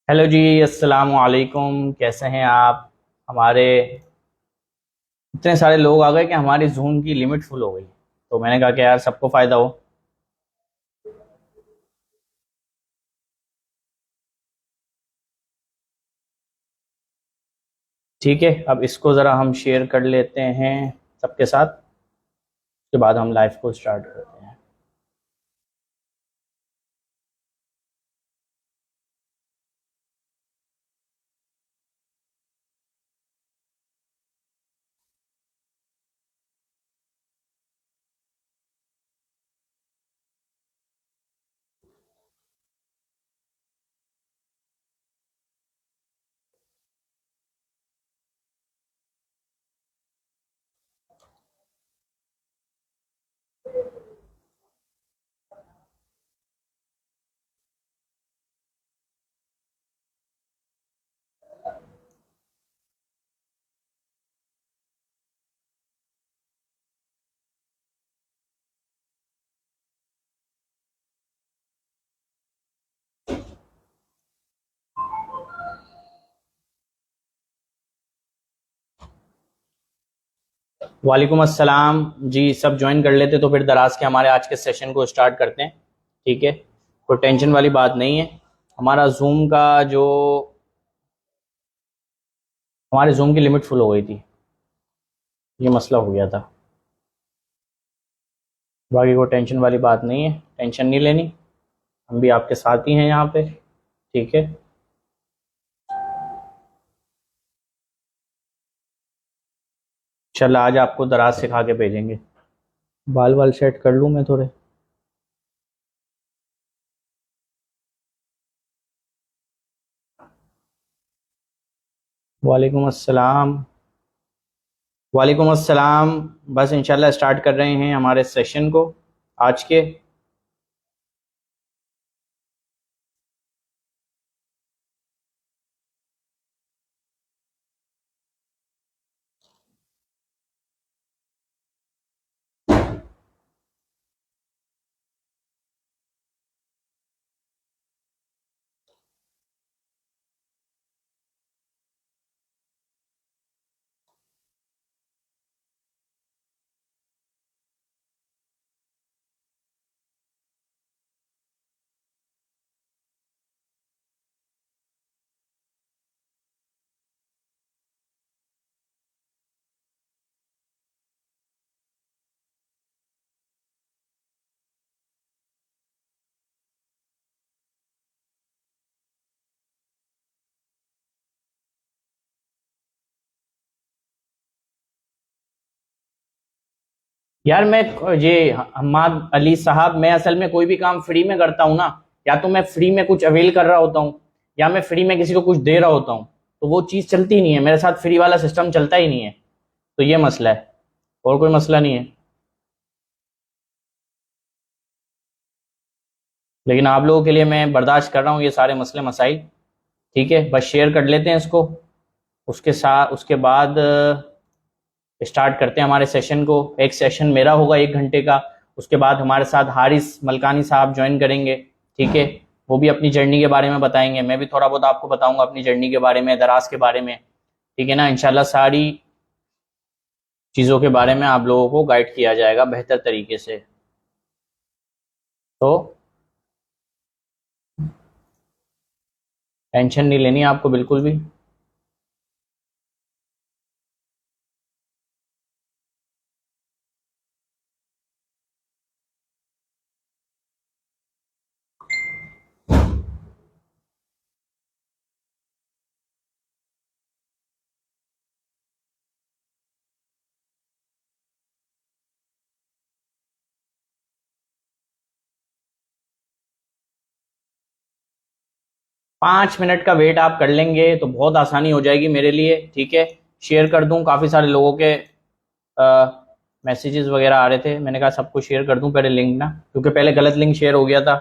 Hello जी, अस्सलाम वालेकुम। कैसे हैं आप? हमारे इतने सारे लोग आ गए कि हमारी जूम की लिमिट फुल हो गई। तो मैंने कहा कि यार सबको फ़ायदा हो। ठीक है, अब इसको ज़रा हम शेयर कर लेते हैं सबके साथ। उसके बाद हम लाइव को स्टार्ट करते हैं। वालेकुम अस्सलाम जी। सब ज्वाइन कर लेते तो फिर दराज के हमारे आज के सेशन को स्टार्ट करते हैं। ठीक है, कोई टेंशन वाली बात नहीं है। हमारा जूम का जो हमारे जूम की लिमिट फुल हो गई थी, ये मसला हो गया था। बाकी कोई टेंशन वाली बात नहीं है, टेंशन नहीं लेनी। हम भी आपके साथ ही हैं यहाँ पे। ठीक है, चल आज आपको दराज सिखा के भेजेंगे। बाल वाल सेट कर लूँ मैं थोड़े। वालेकुम अस्सलाम। वालेकुम अस्सलाम। बस इंशाल्लाह स्टार्ट कर रहे हैं हमारे सेशन को आज के। यार मैं ये हम्माद अली साहब, मैं असल में कोई भी काम फ्री में करता हूँ ना, या तो मैं फ्री में कुछ अवेल कर रहा होता हूँ या मैं फ्री में किसी को कुछ दे रहा होता हूँ। तो वो चीज़ चलती ही नहीं है मेरे साथ, फ्री वाला सिस्टम चलता ही नहीं है। तो ये मसला है, और कोई मसला नहीं है। लेकिन आप लोगों के लिए मैं बर्दाश्त कर रहा हूँ ये सारे मसले मसाइल। ठीक है, बस शेयर कर लेते हैं इसको। उसके साथ उसके बाद स्टार्ट करते हैं हमारे सेशन को। एक सेशन मेरा होगा 1 घंटे का। उसके बाद हमारे साथ हारिस मलकानी साहब ज्वाइन करेंगे। ठीक है, वो भी अपनी जर्नी के बारे में बताएंगे, मैं भी थोड़ा बहुत आपको बताऊंगा अपनी जर्नी के बारे में, दराज के बारे में। ठीक है ना, इंशाल्लाह सारी चीज़ों के बारे में आप लोगों को गाइड किया जाएगा बेहतर तरीके से। तो टेंशन नहीं लेनी आपको बिल्कुल भी। 5 मिनट का वेट आप कर लेंगे तो बहुत आसानी हो जाएगी मेरे लिए। ठीक है, शेयर कर दूं, काफ़ी सारे लोगों के मैसेजेस वगैरह आ रहे थे, मैंने कहा सबको शेयर कर दूं पहले लिंक ना, क्योंकि पहले गलत लिंक शेयर हो गया था।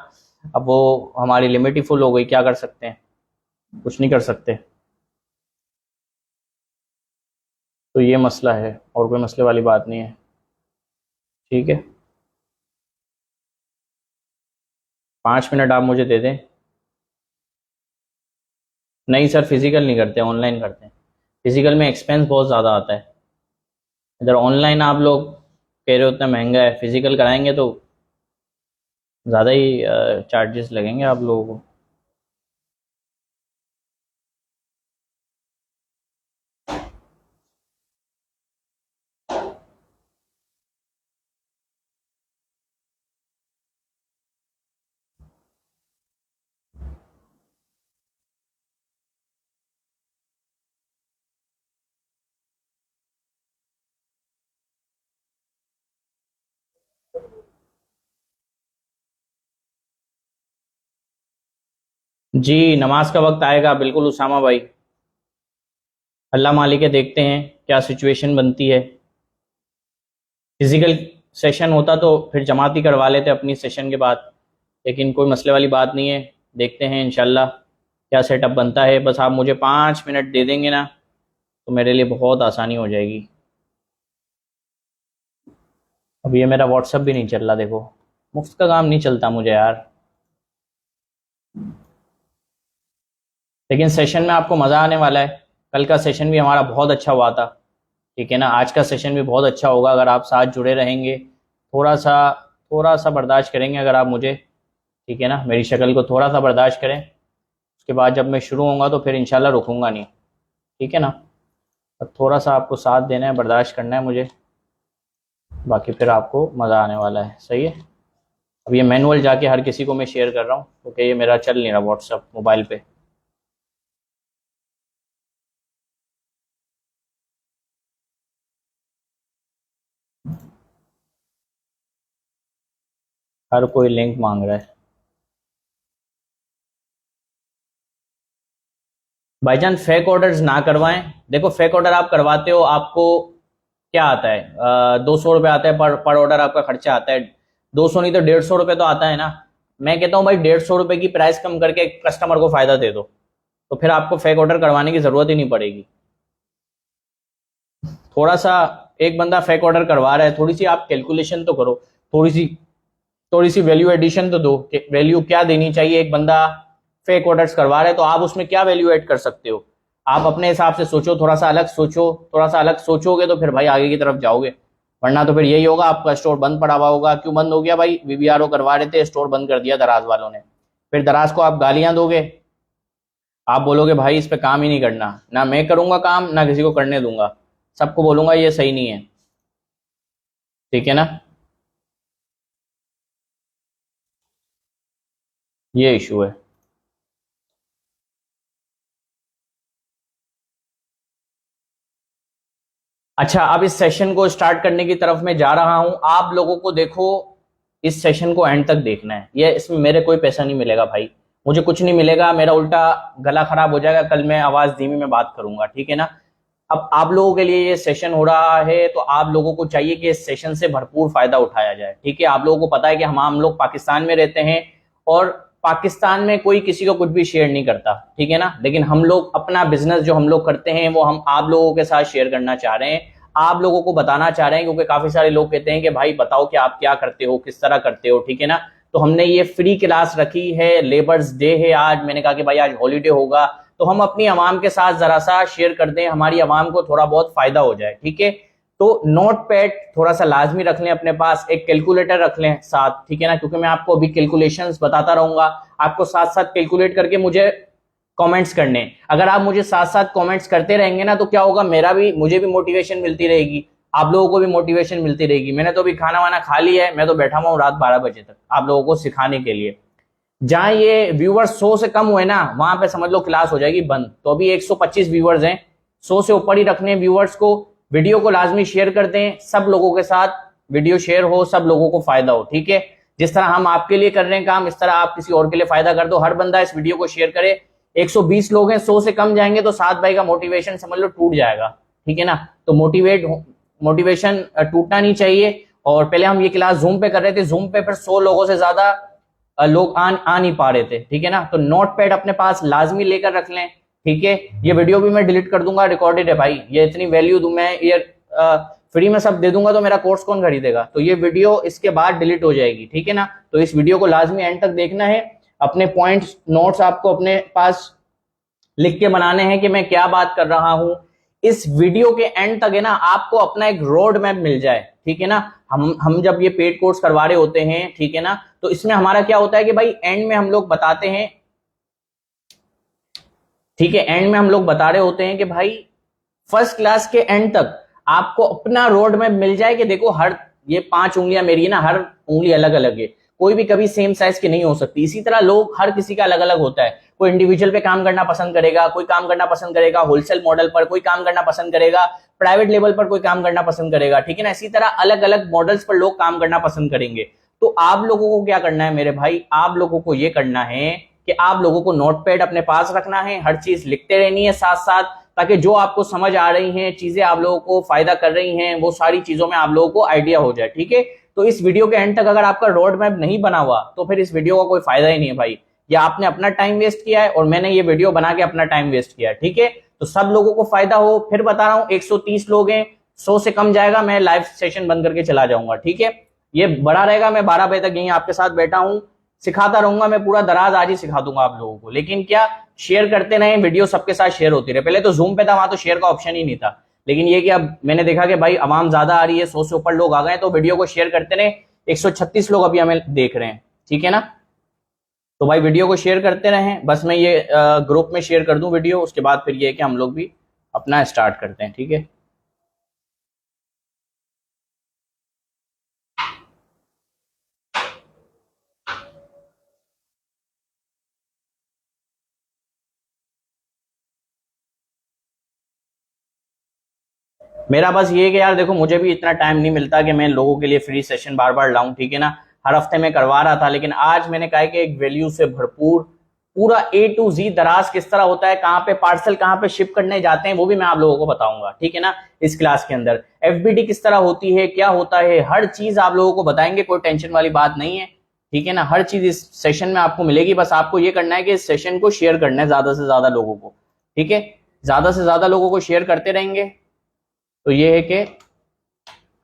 अब वो हमारी लिमिट ही फुल हो गई, क्या कर सकते हैं, कुछ नहीं कर सकते। तो ये मसला है, और कोई मसले वाली बात नहीं है। ठीक है, 5 मिनट आप मुझे दे दें। नहीं सर, फिजिकल नहीं करते, ऑनलाइन करते हैं। फिजिकल में एक्सपेंस बहुत ज़्यादा आता है। इधर ऑनलाइन आप लोग कह रहे हो उतना महंगा है, फिजिकल कराएंगे तो ज़्यादा ही चार्जेस लगेंगे आप लोगों को। जी, नमाज का वक्त आएगा बिल्कुल उसामा भाई, अल्लाह मालिक है, देखते हैं क्या सिचुएशन बनती है। फिजिकल सेशन होता तो फिर जमात ही करवा लेते अपनी सेशन के बाद, लेकिन कोई मसले वाली बात नहीं है। देखते हैं इंशाल्लाह क्या सेटअप बनता है। बस आप मुझे 5 मिनट दे देंगे ना तो मेरे लिए बहुत आसानी हो जाएगी। अब ये मेरा व्हाट्सअप भी नहीं चल रहा, देखो मुफ्त का काम नहीं चलता मुझे यार। लेकिन सेशन में आपको मज़ा आने वाला है। कल का सेशन भी हमारा बहुत अच्छा हुआ था, ठीक है ना। आज का सेशन भी बहुत अच्छा होगा अगर आप साथ जुड़े रहेंगे। थोड़ा सा बर्दाश्त करेंगे अगर आप मुझे, ठीक है ना, मेरी शक्ल को थोड़ा सा बर्दाश्त करें। उसके बाद जब मैं शुरू होऊंगा तो फिर इंशाल्लाह रुकूंगा नहीं, ठीक है ना। अब थोड़ा सा आपको साथ देना है, बर्दाश्त करना है मुझे, बाकी फिर आपको मज़ा आने वाला है। सही है। अब ये मैनुअल जाके हर किसी को मैं शेयर कर रहा हूँ क्योंकि ये मेरा चल नहीं रहा व्हाट्सअप मोबाइल पे। हर कोई लिंक मांग रहा है भाईजान। फेक ऑर्डर्स ना करवाएं। देखो फेक ऑर्डर आप करवाते हो, आपको क्या आता है, 200 रुपये आता है पर ऑर्डर आपका खर्चा आता है। 200 नहीं तो 150 रुपये तो आता है ना। मैं कहता हूँ भाई 150 रुपये की प्राइस कम करके कस्टमर को फायदा दे दो, तो फिर आपको फेक ऑर्डर करवाने की जरूरत ही नहीं पड़ेगी। थोड़ा सा एक बंदा फेक ऑर्डर करवा रहा है, थोड़ी सी आप कैलकुलेशन तो करो, थोड़ी सी वैल्यू एडिशन तो दो। वैल्यू क्या देनी चाहिए, एक बंदा फेक ऑर्डर्स करवा रहे हैं तो आप उसमें क्या वैल्यू ऐड कर सकते हो, आप अपने हिसाब से सोचो, थोड़ा सा अलग सोचो। थोड़ा सा अलग सोचोगे तो फिर भाई आगे की तरफ जाओगे, वरना तो फिर यही होगा आपका स्टोर बंद पड़ा हुआ होगा। क्यों बंद हो गया भाई, वीवीआरओ करवा रहे थे, स्टोर बंद कर दिया दराज वालों ने। फिर दराज को आप गालियां दोगे, आप बोलोगे भाई इस पे काम ही नहीं करना, ना मैं करूंगा काम ना किसी को करने दूंगा, सबको बोलूंगा ये सही नहीं है, ठीक है ना। ये इशू है। अच्छा, अब इस सेशन को स्टार्ट करने की तरफ मैं जा रहा हूं। आप लोगों को देखो इस सेशन को एंड तक देखना है। ये इसमें मेरे कोई पैसा नहीं मिलेगा भाई, मुझे कुछ नहीं मिलेगा, मेरा उल्टा गला खराब हो जाएगा, कल मैं आवाज धीमी में बात करूंगा, ठीक है ना। अब आप लोगों के लिए ये सेशन हो रहा है तो आप लोगों को चाहिए कि इस सेशन से भरपूर फायदा उठाया जाए, ठीक है। आप लोगों को पता है कि हम लोग पाकिस्तान में रहते हैं और पाकिस्तान में कोई किसी को कुछ भी शेयर नहीं करता, ठीक है ना। लेकिन हम लोग अपना बिजनेस जो हम लोग करते हैं वो हम आप लोगों के साथ शेयर करना चाह रहे हैं, आप लोगों को बताना चाह रहे हैं, क्योंकि काफी सारे लोग कहते हैं कि भाई बताओ कि आप क्या करते हो, किस तरह करते हो, ठीक है ना। तो हमने ये फ्री क्लास रखी है, लेबर्स डे है आज, मैंने कहा कि भाई आज हॉलीडे होगा तो हम अपनी आवाम के साथ जरा सा शेयर कर दें, हमारी आवाम को थोड़ा बहुत फायदा हो जाए, ठीक है। तो नोट पैड थोड़ा सा लाजमी रख लें अपने पास, एक कैलकुलेटर रख लें साथ, ठीक है ना, क्योंकि मैं आपको अभी कैलकुलेशंस बताता रहूंगा, आपको साथ साथ कैलकुलेट करके मुझे कमेंट्स करने। अगर आप मुझे साथ साथ कमेंट्स करते रहेंगे ना तो क्या होगा, मुझे भी मोटिवेशन मिलती रहेगी, आप लोगों को भी मोटिवेशन मिलती रहेगी। मैंने तो अभी खाना वाना खा लिया है, मैं तो बैठा हुआ हूँ रात 12 बजे तक आप लोगों को सिखाने के लिए। जहां ये व्यूवर्स 100 से कम हुए ना वहां पे समझ लो क्लास हो जाएगी बंद। तो अभी 125 व्यूवर्स हैं, 100 से ऊपर ही रखने व्यूवर्स को। वीडियो को लाजमी शेयर कर दें, सब लोगों के साथ वीडियो शेयर हो, सब लोगों को फायदा हो, ठीक है। जिस तरह हम आपके लिए कर रहे हैं काम, इस तरह आप किसी और के लिए फायदा कर दो, हर बंदा इस वीडियो को शेयर करे। 120 लोग हैं, 100 से कम जाएंगे तो सात भाई का मोटिवेशन समझ लो टूट जाएगा, ठीक है ना। तो मोटिवेशन टूटना नहीं चाहिए। और पहले हम ये क्लास जूम पे कर रहे थे, जूम पे फिर 100 लोगों से ज्यादा लोग आ नहीं पा रहे थे, ठीक है ना। तो नोट पैड अपने पास लाजमी लेकर रख लें, ठीक है। ये वीडियो भी मैं डिलीट कर दूंगा, रिकॉर्डेड है भाई, ये इतनी वैल्यू दूं मैं, ये फ्री में सब दे दूंगा तो मेरा कोर्स कौन खरीदेगा? तो ये वीडियो इसके बाद डिलीट हो जाएगी, ठीक है ना। तो इस वीडियो को लाजमी एंड तक देखना है। अपने पॉइंट्स नोट्स आपको अपने पास लिख के बनाने हैं कि मैं क्या बात कर रहा हूं। इस वीडियो के एंड तक है ना आपको अपना एक रोड मैप मिल जाए, ठीक है ना। हम जब ये पेड कोर्स करवा रहे होते हैं, ठीक है ना, तो इसमें हमारा क्या होता है कि भाई एंड में हम लोग बताते हैं, ठीक है, एंड में हम लोग बता रहे होते हैं कि भाई फर्स्ट क्लास के एंड तक आपको अपना रोड मैप मिल जाए कि देखो हर ये 5 उंगलियां मेरी है ना, हर उंगली अलग अलग है, कोई भी कभी सेम साइज की नहीं हो सकती। इसी तरह लोग हर किसी का अलग अलग होता है। कोई इंडिविजुअल पे काम करना पसंद करेगा, कोई काम करना पसंद करेगा होलसेल मॉडल पर, कोई काम करना पसंद करेगा प्राइवेट लेवल पर, कोई काम करना पसंद करेगा, ठीक है ना। इसी तरह अलग अलग मॉडल्स पर लोग काम करना पसंद करेंगे। तो आप लोगों को क्या करना है मेरे भाई, आप लोगों को ये करना है कि आप लोगों को नोटपैड अपने पास रखना है, हर चीज लिखते रहनी है साथ साथ, ताकि जो आपको समझ आ रही हैं चीजें, आप लोगों को फायदा कर रही हैं, वो सारी चीजों में आप लोगों को आइडिया हो जाए, ठीक है। तो इस वीडियो के एंड तक अगर आपका रोड मैप नहीं बना हुआ तो फिर इस वीडियो का कोई फायदा ही नहीं है भाई। या आपने अपना टाइम वेस्ट किया है और मैंने ये वीडियो बना के अपना टाइम वेस्ट किया है, ठीक है। तो सब लोगों को फायदा हो। फिर बता रहा हूं 130 लोग हैं, 100 से कम जाएगा मैं लाइव सेशन बंद करके चला जाऊंगा, ठीक है। ये बड़ा रहेगा, मैं 12 बजे तक यहीं आपके साथ बैठा हूं, सिखाता रहूंगा, मैं पूरा दराज आज ही सिखा दूंगा आप लोगों को। लेकिन क्या शेयर करते रहे, वीडियो सबके साथ शेयर होती रहे। पहले तो जूम पे था, वहां तो शेयर का ऑप्शन ही नहीं था, लेकिन ये कि अब मैंने देखा कि भाई आवाम ज्यादा आ रही है, 100 से ऊपर लोग आ गए, तो वीडियो को शेयर करते रहे। 136 लोग अभी हमें देख रहे हैं, ठीक है ना। तो भाई वीडियो को शेयर करते रहें। बस मैं ये ग्रुप में शेयर कर दूं वीडियो, उसके बाद फिर ये है कि हम लोग भी अपना स्टार्ट करते हैं, ठीक है। मेरा बस ये है कि यार देखो मुझे भी इतना टाइम नहीं मिलता कि मैं लोगों के लिए फ्री सेशन बार बार लाऊं, ठीक है ना। हर हफ्ते मैं करवा रहा था, लेकिन आज मैंने कहा कि एक वैल्यू से भरपूर पूरा ए टू जी दराज किस तरह होता है, कहाँ पे पार्सल कहाँ पे शिप करने जाते हैं, वो भी मैं आप लोगों को बताऊंगा, ठीक है ना। इस क्लास के अंदर एफबीडी किस तरह होती है, क्या होता है, हर चीज आप लोगों को बताएंगे, कोई टेंशन वाली बात नहीं है, ठीक है ना। हर चीज इस सेशन में आपको मिलेगी। बस आपको ये करना है कि इस सेशन को शेयर करना है ज्यादा से ज्यादा लोगों को, ठीक है। ज्यादा से ज्यादा लोगों को शेयर करते रहेंगे तो ये है कि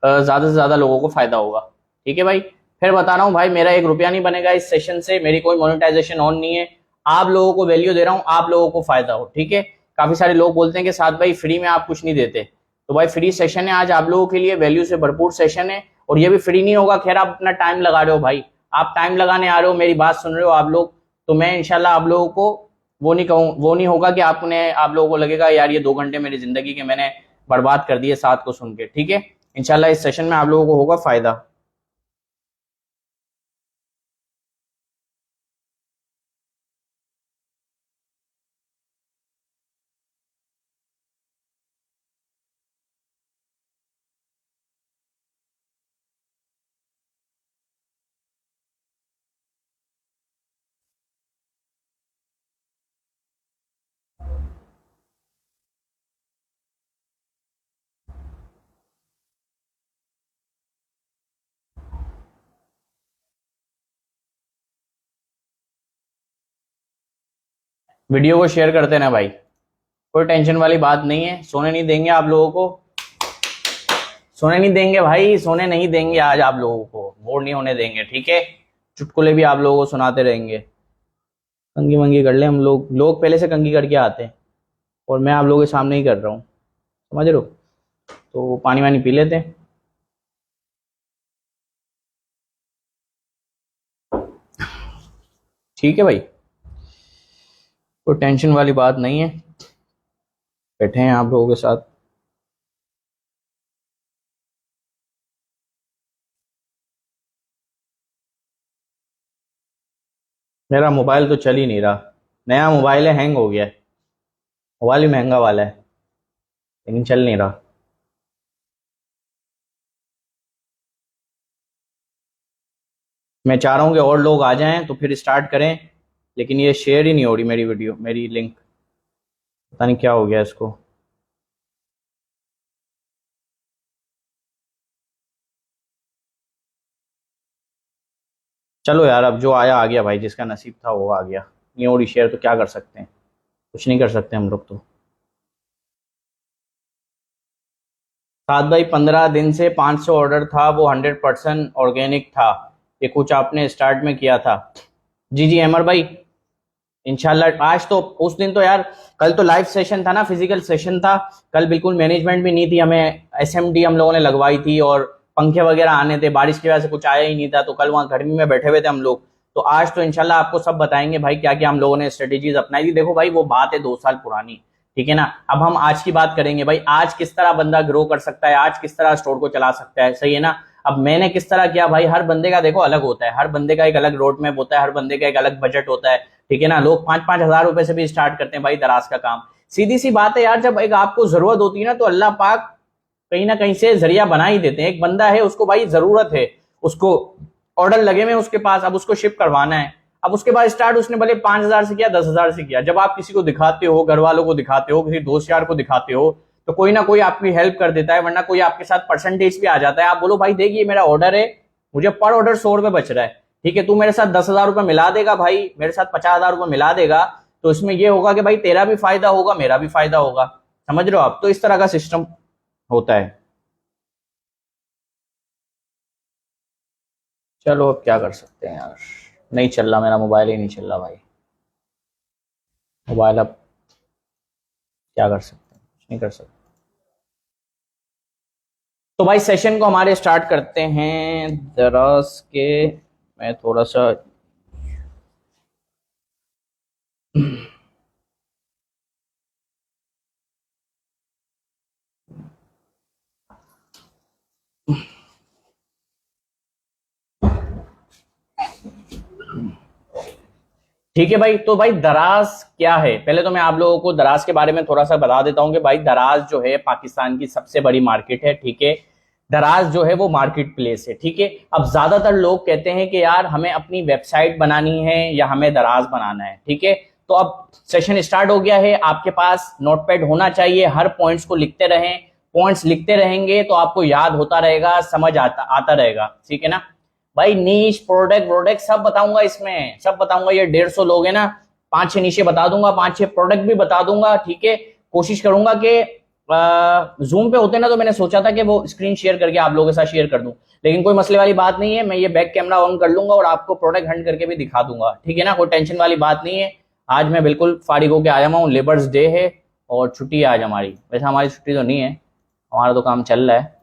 ज्यादा से ज्यादा लोगों को फायदा होगा, ठीक है भाई। फिर बता रहा हूँ भाई, मेरा 1 रुपया नहीं बनेगा इस सेशन से, मेरी कोई मोनेटाइजेशन ऑन नहीं है। आप लोगों को वैल्यू दे रहा हूँ, आप लोगों को फायदा हो, ठीक है। काफी सारे लोग बोलते हैं कि साथ भाई फ्री में आप कुछ नहीं देते, तो भाई फ्री सेशन है आज आप लोगों के लिए, वैल्यू से भरपूर सेशन है। और ये भी फ्री नहीं होगा, खैर आप अपना टाइम लगा रहे हो भाई, आप टाइम लगाने आ रहे हो, मेरी बात सुन रहे हो आप लोग, तो मैं इंशाल्लाह आप लोगों को वो नहीं कहूँ, वो नहीं होगा कि आप लोगों को लगेगा यार ये 2 घंटे मेरी जिंदगी के मैंने बर्बाद कर दिए साथ को सुन के, ठीक है। इंशाल्लाह इस सेशन में आप लोगों को होगा फायदा। वीडियो को शेयर करते ना भाई, कोई टेंशन वाली बात नहीं है। सोने नहीं देंगे आप लोगों को, सोने नहीं देंगे भाई, सोने नहीं देंगे आज आप लोगों को, बोर नहीं होने देंगे, ठीक है। चुटकुले भी आप लोगों को सुनाते रहेंगे। कंगी मंगी कर ले हम लोग, लोग पहले से कंगी करके आते हैं और मैं आप लोगों के सामने ही कर रहा हूँ, समझ रहे हो। तो पानी वानी पी लेते हैं। ठीक है भाई, कोई टेंशन वाली बात नहीं है, बैठे हैं आप लोगों के साथ। मेरा मोबाइल तो चल ही नहीं रहा, नया मोबाइल है, हैंग हो गया है। मोबाइल भी महंगा वाला है लेकिन चल नहीं रहा। मैं चाह रहा हूँ कि और लोग आ जाएं तो फिर स्टार्ट करें, लेकिन ये शेयर ही नहीं हो रही मेरी वीडियो, मेरी लिंक, पता नहीं क्या हो गया इसको। चलो यार, अब जो आया आ गया भाई, जिसका नसीब था वो आ गया, नहीं हो रही शेयर तो क्या कर सकते हैं, कुछ नहीं कर सकते हम लोग तो। सात भाई 15 दिन से 500 ऑर्डर था, वो 100% ऑर्गेनिक था, ये कुछ आपने स्टार्ट में किया था। जी जी अमर भाई, इंशाल्लाह। आज तो उस दिन तो यार, कल तो लाइव सेशन था ना, फिजिकल सेशन था। कल बिल्कुल मैनेजमेंट भी नहीं थी, हमें एसएमडी हम लोगों ने लगवाई थी और पंखे वगैरह आने थे, बारिश की वजह से कुछ आया ही नहीं था, तो कल वहाँ गर्मी में बैठे हुए थे हम लोग। तो आज तो इंशाल्लाह आपको सब बताएंगे भाई क्या क्या हम लोगों ने स्ट्रेटेजीज अपनाई थी। देखो भाई वो बात है 2 साल पुरानी, ठीक है ना। अब हम आज की बात करेंगे भाई, आज किस तरह बंदा ग्रो कर सकता है, आज किस तरह स्टोर को चला सकता है, सही है ना। अब मैंने किस तरह किया भाई, हर बंदे का देखो अलग होता है, हर बंदे का एक अलग रोड मैप होता है, हर बंदे का एक अलग बजट होता है, ठीक है ना। लोग 5-5 हजार रुपए से भी स्टार्ट करते हैं भाई दराज का काम। सीधी सी बात है यार, जब एक आपको जरूरत होती है ना, तो अल्लाह पाक कहीं ना कहीं से जरिया बना ही देते हैं। एक बंदा है, उसको भाई जरूरत है, उसको ऑर्डर लगे हुए उसके पास, अब उसको शिप करवाना है। अब उसके बाद स्टार्ट उसने भले 5 हजार से किया, 10 हजार से किया। जब आप किसी को दिखाते हो, घर वालों को दिखाते हो, किसी दोस्त यार को दिखाते हो, तो कोई ना कोई आपकी हेल्प कर देता है, वरना कोई आपके साथ परसेंटेज भी आ जाता है। आप बोलो भाई देख ये मेरा ऑर्डर है, मुझे पर ऑर्डर 100 रुपए बच रहा है, ठीक है, तू मेरे साथ 10 हजार रुपए मिला देगा भाई, मेरे साथ 50 हजार रुपए मिला देगा, तो इसमें ये होगा कि भाई तेरा भी फायदा होगा, मेरा भी फायदा होगा। समझ रहे हो आप, तो इस तरह का सिस्टम होता है। चलो अब क्या कर सकते हैं यार, नहीं चल रहा, मेरा मोबाइल ही नहीं चल रहा भाई। मोबाइल अब क्या कर सकते हैं, कुछ नहीं कर सकते। तो भाई सेशन को हमारे स्टार्ट करते हैं दराज के। मैं थोड़ा सा ठीक है भाई। तो भाई दराज क्या है, पहले तो मैं आप लोगों को दराज के बारे में थोड़ा सा बता देता हूं कि भाई दराज जो है पाकिस्तान की सबसे बड़ी मार्केट है, ठीक है। दराज जो है वो मार्केट प्लेस है, ठीक है। अब ज्यादातर लोग कहते हैं कि यार हमें अपनी वेबसाइट बनानी है या हमें दराज बनाना है, ठीक है। तो अब सेशन स्टार्ट हो गया है, आपके पास नोटपैड होना चाहिए, हर पॉइंट्स को लिखते रहें। पॉइंट्स लिखते रहेंगे तो आपको याद होता रहेगा, समझ आता रहेगा, ठीक है ना। भाई नीश प्रोडक्ट प्रोडक्ट सब बताऊंगा, इसमें सब बताऊंगा। ये 150 लोग है ना, 5-6 नीचे बता दूंगा, 5-6 प्रोडक्ट भी बता दूंगा, ठीक है। कोशिश करूंगा कि जूम पे होते ना, तो मैंने सोचा था कि वो स्क्रीन शेयर करके आप लोगों के साथ शेयर कर दूं, लेकिन कोई मसले वाली बात नहीं है। मैं ये बैक कैमरा ऑन कर लूंगा और आपको प्रोडक्ट हंट करके भी दिखा दूंगा, ठीक है ना, कोई टेंशन वाली बात नहीं है। आज मैं बिल्कुल फारिग होकर आया हूँ, लेबर्स डे है और छुट्टी है आज हमारी। वैसे हमारी छुट्टी तो नहीं है, हमारा तो काम चल रहा है,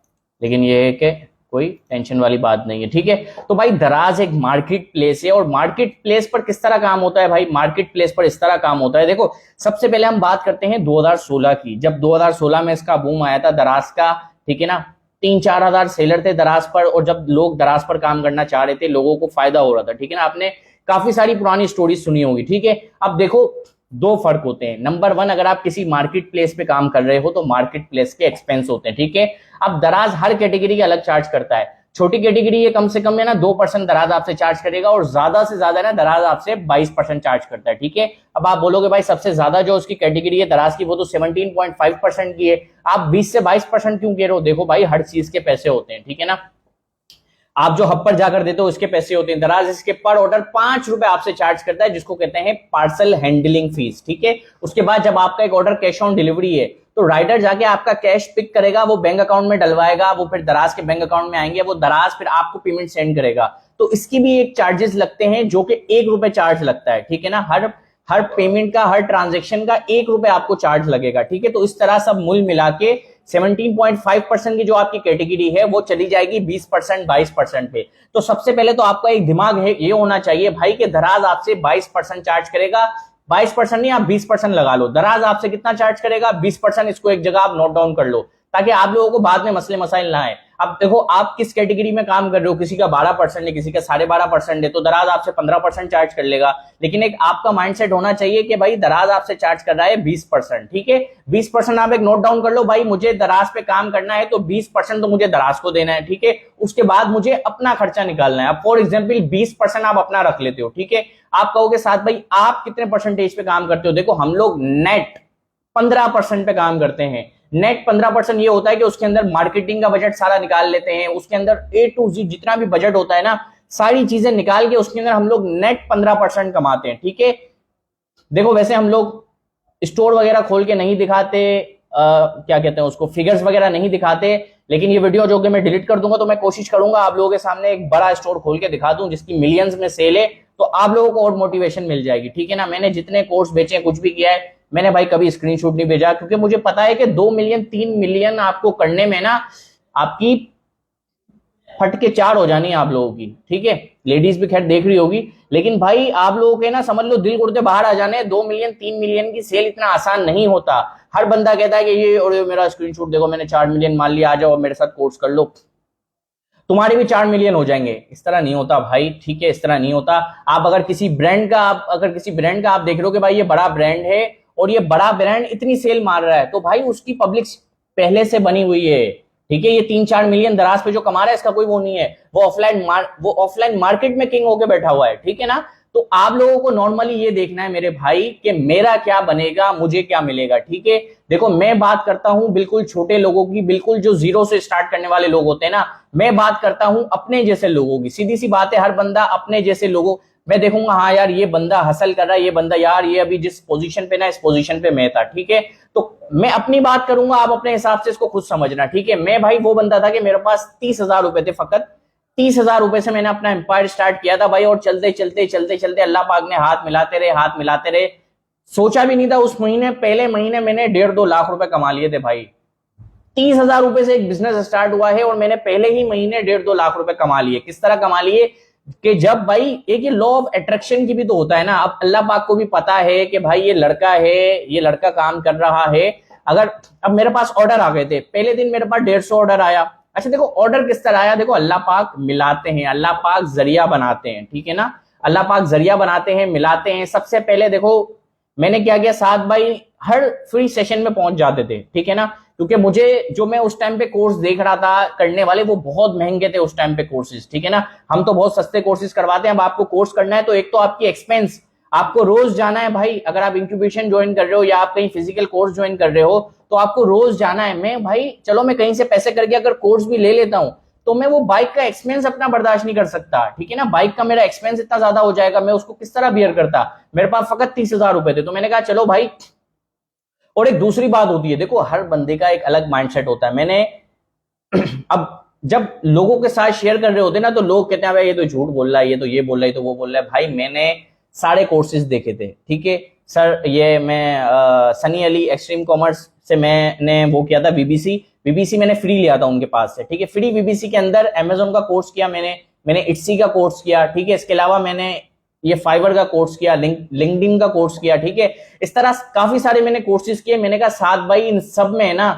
लेकिन ये है कि कोई टेंशन वाली बात नहीं है, ठीक है। तो भाई दराज एक मार्केट प्लेस है, और मार्केट प्लेस पर किस तरह काम होता है भाई, मार्केट प्लेस पर इस तरह काम होता है। देखो सबसे पहले हम बात करते हैं 2016 की, जब 2016 में इसका बूम आया था दराज का, ठीक है ना। 3-4 हजार सेलर थे दराज पर, और जब लोग दराज पर काम करना चाह रहे थे, लोगों को फायदा हो रहा था, ठीक है ना। आपने काफी सारी पुरानी स्टोरीज सुनी होगी, ठीक है। अब देखो दो फर्क होते हैं। नंबर 1, अगर आप किसी मार्केट प्लेस पे काम कर रहे हो तो मार्केट प्लेस के एक्सपेंस होते हैं, ठीक है। अब दराज हर कैटेगरी के अलग चार्ज करता है। छोटी कैटेगरी ये कम से कम है ना 2% दराज आपसे चार्ज करेगा, और ज्यादा से ज्यादा ना दराज आपसे 22% चार्ज करता है, ठीक है। अब आप बोलोगे भाई सबसे ज्यादा जो उसकी कैटेगरी है दराज की, वो तो 17.5% की है, आप 20 से 22% क्यों कह रहे हो। देखो भाई हर चीज के पैसे होते हैं, ठीक है ना। आप जो हब पर जाकर देते हो उसके पैसे होते हैं। दराज इसके पर ऑर्डर 5 रुपए आपसे चार्ज करता है, जिसको कहते हैं पार्सल हैंडलिंग फीस, ठीक है। उसके बाद जब आपका एक ऑर्डर कैश ऑन डिलीवरी है, तो राइडर जाके आपका कैश पिक करेगा, वो बैंक अकाउंट में डलवाएगा, वो फिर दराज के बैंक अकाउंट में आएंगे, वो दराज फिर आपको पेमेंट सेंड करेगा। तो इसकी भी एक चार्जेस लगते हैं, जो कि 1 रुपए चार्ज लगता है, ठीक है ना। हर हर पेमेंट का, हर ट्रांजेक्शन का 1 रुपए आपको चार्ज लगेगा, ठीक है। तो इस तरह सब मूल मिला के 17.5% की जो आपकी कैटेगरी है वो चली जाएगी 20% 22% पे। तो सबसे पहले तो आपका एक दिमाग है ये होना चाहिए भाई कि दराज आपसे 22% चार्ज करेगा। 22% नहीं, आप 20% लगा लो। दराज आपसे कितना चार्ज करेगा, 20%। इसको एक जगह आप नोट डाउन कर लो, ताकि आप लोगों को बाद में मसले मसाइल ना आए। अब देखो आप किस कैटेगरी में काम कर रहे हो, किसी का 12% है, किसी का 12.5% है, तो दराज आपसे 15% चार्ज कर लेगा। लेकिन एक आपका माइंडसेट होना चाहिए कि भाई दराज आपसे चार्ज कर रहा है 20%, ठीक है। 20% आप एक नोट डाउन कर लो, भाई मुझे दराज पे काम करना है तो 20% तो मुझे दराज को देना है, ठीक है। उसके बाद मुझे अपना खर्चा निकालना है। अब फॉर एग्जाम्पल 20% आप अपना रख लेते हो, ठीक है। आप कहोगे साथ भाई आप कितने परसेंटेज पे काम करते हो। देखो हम लोग नेट 15% पे काम करते हैं। नेट 15% ये होता है कि उसके अंदर मार्केटिंग का बजट सारा निकाल लेते हैं, उसके अंदर A to Z जितना भी बजट होता है ना, सारी चीजें निकाल के उसके अंदर हम लोग नेट 15% कमाते हैं, ठीक है। देखो वैसे हम लोग स्टोर वगैरह खोल के नहीं दिखाते, क्या कहते हैं उसको, फिगर्स वगैरह नहीं दिखाते। लेकिन ये वीडियो जो कि मैं डिलीट कर दूंगा, तो मैं कोशिश करूंगा आप लोगों के सामने एक बड़ा स्टोर खोल के दिखा दूं जिसकी मिलियंस में सेल है, तो आप लोगों को और मोटिवेशन मिल जाएगी, ठीक है ना। मैंने जितने कोर्स बेचे, कुछ भी किया है, मैंने भाई कभी स्क्रीनशॉट नहीं भेजा, क्योंकि मुझे पता है कि 2 मिलियन 3 मिलियन आपको करने में ना आपकी फट के 4 हो जानी है आप लोगों की, ठीक है। लेडीज भी खैर देख रही होगी, लेकिन भाई आप लोगों के ना समझ लो दिल उड़ते बाहर आ जाने। 2 मिलियन 3 मिलियन की सेल इतना आसान नहीं होता। हर बंदा कहता है कि ये और मेरा स्क्रीनशॉट देखो, मैंने 4 मिलियन मान लिया, आ जाओ मेरे साथ कोर्स कर लो, तुम्हारे भी 4 मिलियन हो जाएंगे। इस तरह नहीं होता भाई, ठीक है, इस तरह नहीं होता। आप अगर किसी ब्रांड का आप देख रहे हो कि भाई ये बड़ा ब्रांड है और ये बड़ा ब्रांड इतनी सेल मार रहा है, तो भाई उसकी पब्लिक पहले से बनी हुई है, ठीक है। ये 3-4 मिलियन दराज पे जो कमा रहा है, इसका कोई वो नहीं है, वो ऑफलाइन मार्केट में किंग होके बैठा हुआ है, ठीक है ना। तो आप लोगों को नॉर्मली ये देखना है मेरे भाई कि मेरा क्या बनेगा, मुझे क्या मिलेगा, ठीक है। देखो मैं बात करता हूं बिल्कुल छोटे लोगों की, बिल्कुल जो जीरो से स्टार्ट करने वाले लोग होते हैं ना, मैं बात करता हूं अपने जैसे लोगों की। सीधी सी बात है, हर बंदा अपने जैसे लोगों, मैं देखूंगा हाँ यार ये बंदा हसल कर रहा है, ये बंदा यार ये अभी जिस पोजीशन पे ना, इस पोजीशन पे मैं था, ठीक है। तो मैं अपनी बात करूंगा, आप अपने हिसाब से इसको खुद समझना, ठीक है। मैं भाई वो बंदा था कि मेरे पास 30,000 रुपए थे, फकत 30,000 रुपए से मैंने अपना एम्पायर स्टार्ट किया था भाई। और चलते चलते चलते चलते अल्लाह पाक ने हाथ मिलाते रहे, हाथ मिलाते रहे। सोचा भी नहीं था उस महीने, पहले महीने मैंने 1.5-2 लाख रुपए कमा लिए थे भाई। 30,000 रुपए से एक बिजनेस स्टार्ट हुआ है और मैंने पहले ही महीने 1.5-2 लाख रुपए कमा लिए। किस तरह कमा लिए कि जब भाई एक ये लॉ ऑफ अट्रैक्शन की भी तो होता है ना। अब अल्लाह पाक को भी पता है कि भाई ये लड़का है, ये लड़का काम कर रहा है। अगर अब मेरे पास ऑर्डर आ गए थे, पहले दिन मेरे पास 150 ऑर्डर आया। अच्छा देखो ऑर्डर किस तरह आया, देखो अल्लाह पाक मिलाते हैं, अल्लाह पाक जरिया बनाते हैं, ठीक है ना। अल्लाह पाक जरिया बनाते हैं, मिलाते हैं। सबसे पहले देखो मैंने क्या किया, 7 भाई हर फ्री सेशन में पहुंच जाते थे, ठीक है ना। क्योंकि मुझे जो मैं उस टाइम पे कोर्स देख रहा था करने वाले, वो बहुत महंगे थे उस टाइम पे कोर्सेज, ठीक है ना। हम तो बहुत सस्ते कोर्सेज करवाते हैं। अब आपको कोर्स करना है तो एक तो आपकी एक्सपेंस, आपको रोज जाना है भाई। अगर आप इंक्यूबेशन ज्वाइन कर रहे हो या आप कहीं फिजिकल कोर्स ज्वाइन कर रहे हो, तो आपको रोज जाना है। मैं भाई चलो मैं कहीं से पैसे करके अगर कोर्स भी ले लेता हूं, तो मैं वो बाइक का एक्सपेंस अपना बर्दाश्त नहीं कर सकता, ठीक है ना। बाइक का मेरा एक्सपेंस इतना ज्यादा हो जाएगा, मैं उसको किस तरह बियर करता। मेरे पास फकत 30,000 रुपए थे, तो मैंने कहा चलो भाई। और एक दूसरी बात होती है, देखो हर बंदे का एक अलग माइंडसेट होता है। मैंने अब जब लोगों के साथ शेयर कर रहे होते ना, तो लोग कहते हैं भाई ये तो झूठ बोल रहा है, ये तो ये बोल रहा है, तो वो बोल रहा है। भाई मैंने सारे कोर्सेज देखे थे, ठीक है सर। ये मैं सनी अली एक्सट्रीम कॉमर्स से मैंने वो किया था, बीबीसी मैंने फ्री लिया था उनके पास से, ठीक है। फ्री बीबीसी के अंदर अमेजोन का कोर्स किया मैंने इट्सी का कोर्स किया, ठीक है। इसके अलावा मैंने ये फाइवर का कोर्स किया, लिंक्डइन का कोर्स किया, ठीक है। इस तरह काफी सारे मैंने कोर्सेज किए। मैंने कहा 7 भाई इन सब में ना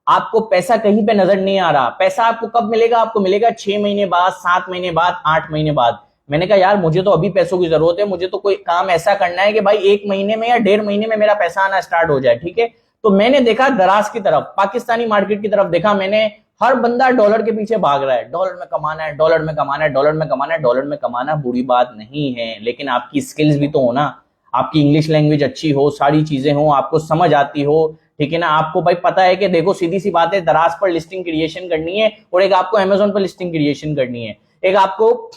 आपको पैसा कहीं पे नजर नहीं आ रहा। पैसा आपको कब मिलेगा, आपको मिलेगा 6 महीने बाद, 7 महीने बाद, 8 महीने बाद। मैंने कहा यार मुझे तो अभी पैसों की जरूरत है, मुझे तो कोई काम ऐसा करना है कि भाई 1 महीने में या 1.5 महीने में मेरा पैसा आना स्टार्ट हो जाए, ठीक है। तो मैंने देखा दराज की तरफ, पाकिस्तानी मार्केट की तरफ देखा मैंने। हर बंदा डॉलर के पीछे भाग रहा है, डॉलर में कमाना है, डॉलर में कमाना है, डॉलर में कमाना है, डॉलर में कमाना। बुरी बात नहीं है, लेकिन आपकी स्किल्स भी तो हो ना, आपकी इंग्लिश लैंग्वेज अच्छी हो, सारी चीजें हो, आपको समझ आती हो, ठीक है ना। आपको भाई पता है कि देखो सीधी सी बात है, दराज पर लिस्टिंग क्रिएशन करनी है और एक आपको अमेजोन पर लिस्टिंग क्रिएशन करनी है। एक आपको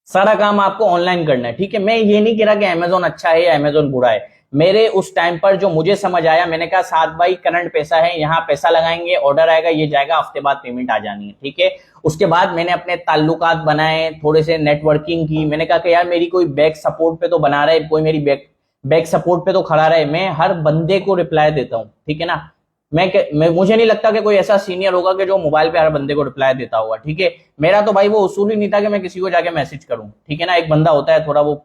सारा काम आपको ऑनलाइन करना है, ठीक है। मैं ये नहीं कह रहा कि अमेजोन अच्छा है या अमेजोन बुरा है। मेरे उस टाइम पर जो मुझे समझ आया, मैंने कहा 7 भाई करंट पैसा है, यहाँ पैसा लगाएंगे, ऑर्डर आएगा, ये जाएगा, हफ्ते बाद पेमेंट आ जानी है, ठीक है। उसके बाद मैंने अपने ताल्लुकात बनाए, थोड़े से नेटवर्किंग की। मैंने कहा कि यार मेरी कोई बैक सपोर्ट पे तो बना रहा है, कोई मेरी बैक सपोर्ट पे तो खड़ा रहे। मैं हर बंदे को रिप्लाई देता हूँ, ठीक है ना। मुझे नहीं लगता कि कोई ऐसा सीनियर होगा कि जो मोबाइल पे हर बंदे को रिप्लाई देता होगा, ठीक है। मेरा तो भाई वो उसूल ही नहीं था कि मैं किसी को जाके मैसेज करूं, ठीक है ना। एक बंदा होता है थोड़ा, वो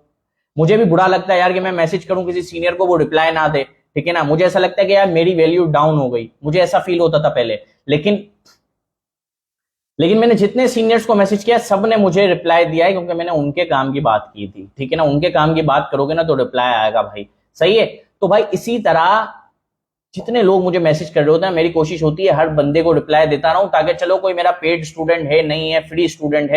मुझे भी बुरा लगता है यार कि मैं मैसेज करूं किसी सीनियर को, वो रिप्लाई ना दे, ठीक है ना। मुझे ऐसा लगता है कि यार मेरी वैल्यू डाउन हो गई, मुझे ऐसा फील होता था पहले। लेकिन मैंने जितने सीनियर्स को मैसेज किया, सब ने मुझे रिप्लाई दिया है, क्योंकि मैंने उनके काम की बात की थी, ठीक है ना। उनके काम की बात करोगे ना तो रिप्लाई आएगा भाई, सही है। तो भाई इसी तरह जितने लोग मुझे मैसेज कर रहे होते हैं, मेरी कोशिश होती है हर बंदे को रिप्लाई देता रहूं, ताकि चलो कोई मेरा पेड स्टूडेंट है नहीं है, फ्री स्टूडेंट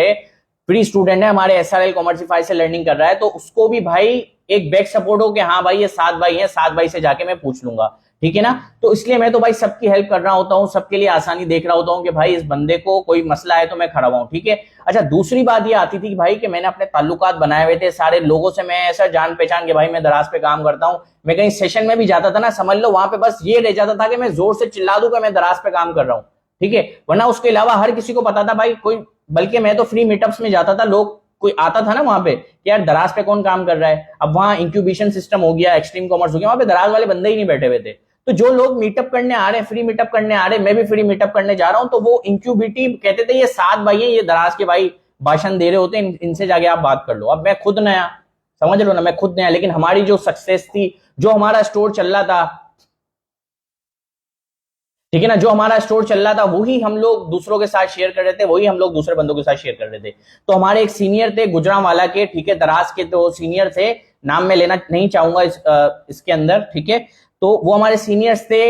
है हमारे SRL कॉमर्सिफाई से लर्निंग कर रहा है, तो उसको भी भाई एक बैक सपोर्ट हो कि हाँ भाई ये 7 भाई है, 7 भाई से जाके मैं पूछ लूंगा, ठीक है ना। तो इसलिए मैं तो भाई सबकी हेल्प कर रहा होता हूँ, सबके लिए आसानी देख रहा होता हूँ कि भाई इस बंदे को कोई मसला है तो मैं खड़ा हुआ, ठीक है। अच्छा, दूसरी बात ये आती थी कि भाई कि मैंने अपने ताल्लुकात बनाए हुए थे सारे लोगों से, मैं ऐसा जान पहचान के भाई मैं दराज पे काम करता हूँ। मैं कहीं सेशन में भी जाता था ना, समझ लो वहां पे बस ये रह जाता था कि मैं जोर से चिल्ला दूं कि मैं दराज पे काम कर रहा हूँ, ठीक है। वरना उसके अलावा हर किसी को पता था भाई कोई, बल्कि मैं तो फ्री मीटअप्स में जाता था, लोग कोई आता था ना वहां पे कि यार दराज पे कौन काम कर रहा है। अब वहां इंक्यूबेशन सिस्टम हो गया, एक्सट्रीम कॉमर्स हो गया, वहां पे दराज वाले बंदे ही नहीं बैठे हुए थे। तो जो लोग मीटअप करने आ रहे हैं, फ्री मीटअप करने आ रहे हैं, मैं भी फ्री मीटअप करने जा रहा हूं, तो वो इंक्यूबिटी कहते थे, ये 7 भाई हैं, ये दराज के भाई भाषण दे रहे होते हैं, इनसे जाके आप बात कर लो। अब मैं खुद नया, समझ लो ना, मैं खुद नया, लेकिन हमारी जो सक्सेस थी, जो हमारा स्टोर चल रहा था, ठीक है ना, जो हमारा स्टोर चल रहा था वही हम लोग दूसरों के साथ शेयर कर रहे थे, वही हम लोग दूसरे बंदों के साथ शेयर कर रहे थे। तो हमारे एक सीनियर थे गुजरांवाला के, ठीक है, दराज के, तो सीनियर थे, नाम मैं लेना नहीं चाहूंगा इसके अंदर, ठीक है। तो वो हमारे सीनियर्स थे,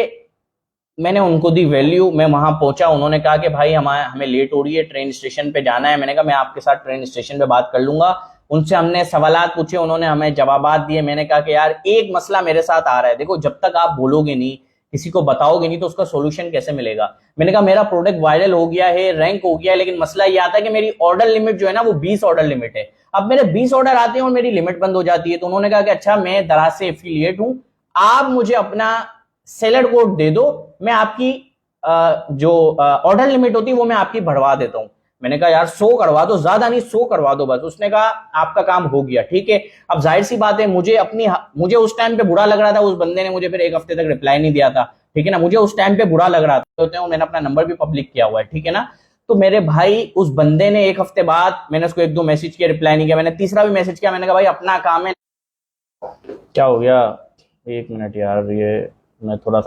मैंने उनको दी वैल्यू, मैं वहां पहुंचा, उन्होंने कहा कि भाई हमें लेट हो रही है, ट्रेन स्टेशन पे जाना है। मैंने कहा मैं आपके साथ ट्रेन स्टेशन पे बात कर लूंगा। उनसे हमने सवालात पूछे, उन्होंने हमें जवाबात दिए। मैंने कहा कि यार एक मसला मेरे साथ आ रहा है, देखो जब तक आप बोलोगे नहीं, किसी को बताओगे नहीं, तो उसका सोल्यूशन कैसे मिलेगा। मैंने कहा मेरा प्रोडक्ट वायरल हो गया है, रैंक हो गया है, लेकिन मसला ये आता है कि मेरी ऑर्डर लिमिट जो है ना वो 20 ऑर्डर लिमिट है। अब मेरे 20 ऑर्डर आते हैं और मेरी लिमिट बंद हो जाती है। तो उन्होंने कहा कि अच्छा, मैं दराज से एफिलिएट हूं, आप मुझे अपना सेलर कोड दे दो, मैं आपकी जो ऑर्डर लिमिट होती है वो मैं आपकी बढ़वा देता हूं। मैंने कहा यार 100 करवा दो, ज्यादा नहीं 100 करवा दो बस। उसने कहा आपका काम हो गया, ठीक है। अब जाहिर सी बात है, मुझे उस टाइम पे बुरा लग रहा था, उस बंदे ने मुझे फिर 1 हफ्ते तक रिप्लाई नहीं दिया था, ठीक है ना। मुझे उस टाइम पे बुरा लग रहा था, मैंने अपना नंबर भी पब्लिक किया हुआ है, ठीक है ना। तो मेरे भाई उस बंदे ने 1 हफ्ते बाद, मैंने उसको 1-2 मैसेज किया, रिप्लाई नहीं किया, मैंने तीसरा भी मैसेज किया, मैंने कहा भाई अपना काम है। क्या हो गया, 1 मिनट यार, ये मैं थोड़ा